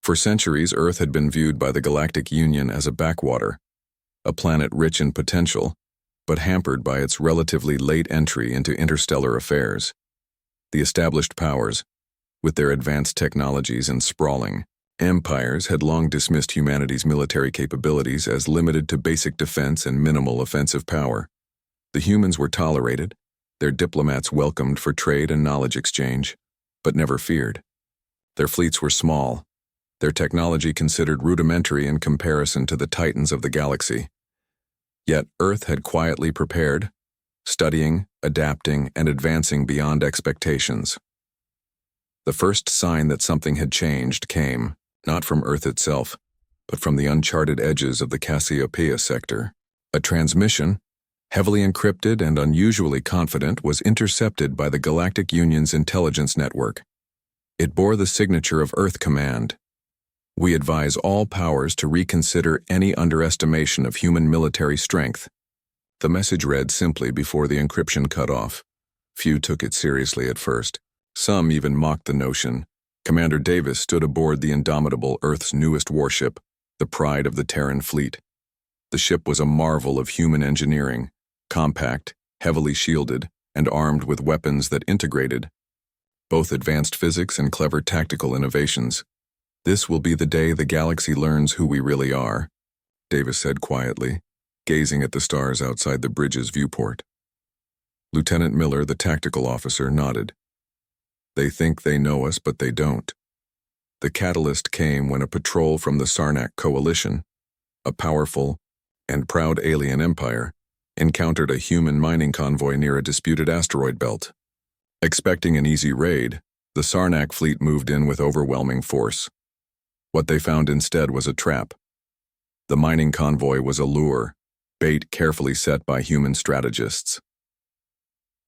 For centuries, Earth had been viewed by the Galactic Union as a backwater, a planet rich in potential, but hampered by its relatively late entry into interstellar affairs. The established powers, with their advanced technologies and sprawling empires, had long dismissed humanity's military capabilities as limited to basic defense and minimal offensive power. The humans were tolerated, their diplomats welcomed for trade and knowledge exchange, but never feared. Their fleets were small, their technology considered rudimentary in comparison to the titans of the galaxy. Yet Earth had quietly prepared, studying, adapting, and advancing beyond expectations. The first sign that something had changed came, not from Earth itself, but from the uncharted edges of the Cassiopeia sector. A transmission, heavily encrypted and unusually confident, was intercepted by the Galactic Union's intelligence network. It bore the signature of Earth Command. We advise all powers to reconsider any underestimation of human military strength. The message read simply before the encryption cut off. Few took it seriously at first. Some even mocked the notion. Commander Davis stood aboard the indomitable Earth's newest warship, the pride of the Terran fleet. The ship was a marvel of human engineering, compact, heavily shielded, and armed with weapons that integrated both advanced physics and clever tactical innovations. "This will be the day the galaxy learns who we really are," Davis said quietly, gazing at the stars outside the bridge's viewport. Lieutenant Miller, the tactical officer, nodded. "They think they know us, but they don't." The catalyst came when a patrol from the Sarnak Coalition, a powerful and proud alien empire, encountered a human mining convoy near a disputed asteroid belt. Expecting an easy raid, the Sarnak fleet moved in with overwhelming force. What they found instead was a trap. The mining convoy was a lure, bait carefully set by human strategists.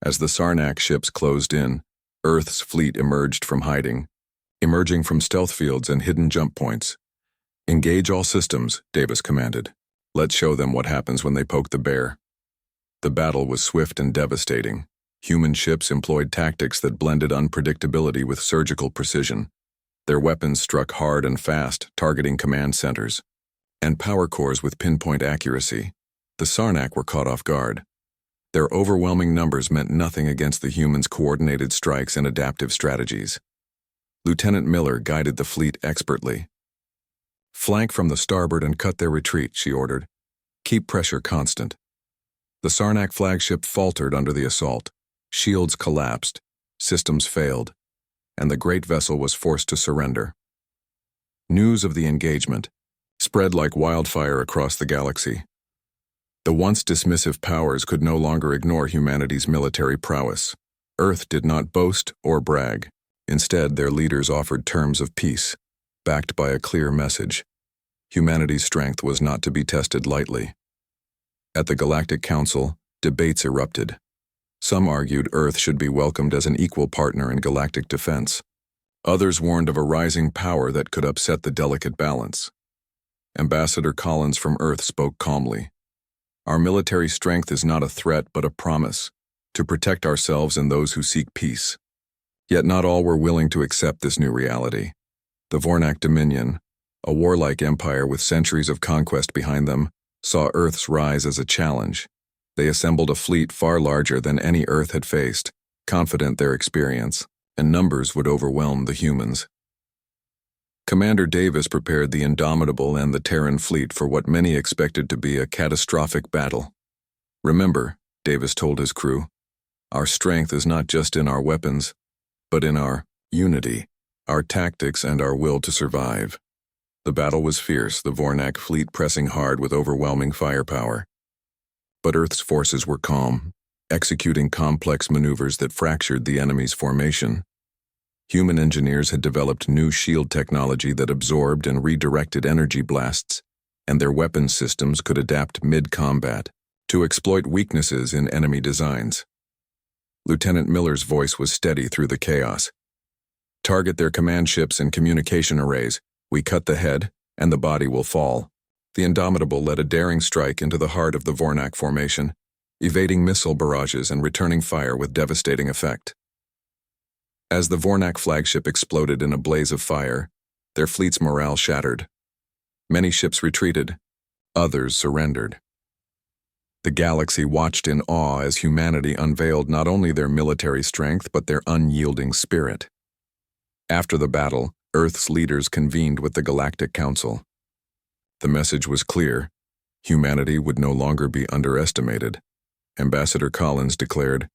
As the Sarnak ships closed in, Earth's fleet emerged from hiding, emerging from stealth fields and hidden jump points. "Engage all systems," Davis commanded. "Let's show them what happens when they poke the bear." The battle was swift and devastating. Human ships employed tactics that blended unpredictability with surgical precision. Their weapons struck hard and fast, targeting command centers, and power cores with pinpoint accuracy. The Sarnak were caught off guard. Their overwhelming numbers meant nothing against the humans' coordinated strikes and adaptive strategies. Lieutenant Miller guided the fleet expertly. "Flank from the starboard and cut their retreat," she ordered. "Keep pressure constant." The Sarnak flagship faltered under the assault. Shields collapsed, systems failed, and the great vessel was forced to surrender. News of the engagement spread like wildfire across the galaxy. The once dismissive powers could no longer ignore humanity's military prowess. Earth did not boast or brag. Instead, their leaders offered terms of peace, backed by a clear message. Humanity's strength was not to be tested lightly. At the Galactic Council, debates erupted. Some argued Earth should be welcomed as an equal partner in galactic defense. Others warned of a rising power that could upset the delicate balance. Ambassador Collins from Earth spoke calmly. "Our military strength is not a threat but a promise, to protect ourselves and those who seek peace." Yet not all were willing to accept this new reality. The Vornak Dominion, a warlike empire with centuries of conquest behind them, saw Earth's rise as a challenge. They assembled a fleet far larger than any Earth had faced, confident their experience and numbers would overwhelm the humans. Commander Davis prepared the Indomitable and the Terran fleet for what many expected to be a catastrophic battle. "Remember," Davis told his crew, "our strength is not just in our weapons, but in our unity, our tactics, and our will to survive." The battle was fierce, the Vornak fleet pressing hard with overwhelming firepower. But Earth's forces were calm, executing complex maneuvers that fractured the enemy's formation. Human engineers had developed new shield technology that absorbed and redirected energy blasts, and their weapons systems could adapt mid-combat to exploit weaknesses in enemy designs. Lieutenant Miller's voice was steady through the chaos. "Target their command ships and communication arrays. We cut the head, and the body will fall." The Indomitable led a daring strike into the heart of the Vornak formation, evading missile barrages and returning fire with devastating effect. As the Vornak flagship exploded in a blaze of fire, their fleet's morale shattered. Many ships retreated, others surrendered. The galaxy watched in awe as humanity unveiled not only their military strength but their unyielding spirit. After the battle, Earth's leaders convened with the Galactic Council. The message was clear: humanity would no longer be underestimated. Ambassador Collins declared,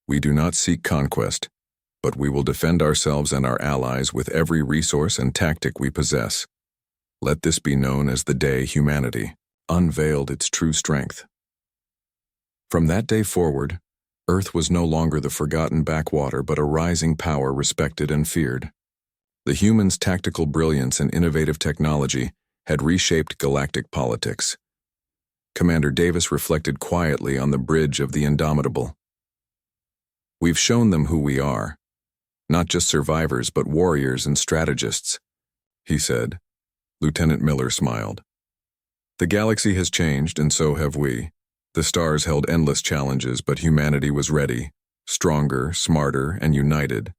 "We do not seek conquest, but we will defend ourselves and our allies with every resource and tactic we possess. Let this be known as the day humanity unveiled its true strength." From that day forward, Earth was no longer the forgotten backwater but a rising power respected and feared. The humans' tactical brilliance and innovative technology had reshaped galactic politics. Commander Davis reflected quietly on the bridge of the Indomitable. "We've shown them who we are, not just survivors but warriors and strategists," he said. Lieutenant Miller smiled. "The galaxy has changed, and so have we. The stars held endless challenges, but humanity was ready, stronger, smarter, and united.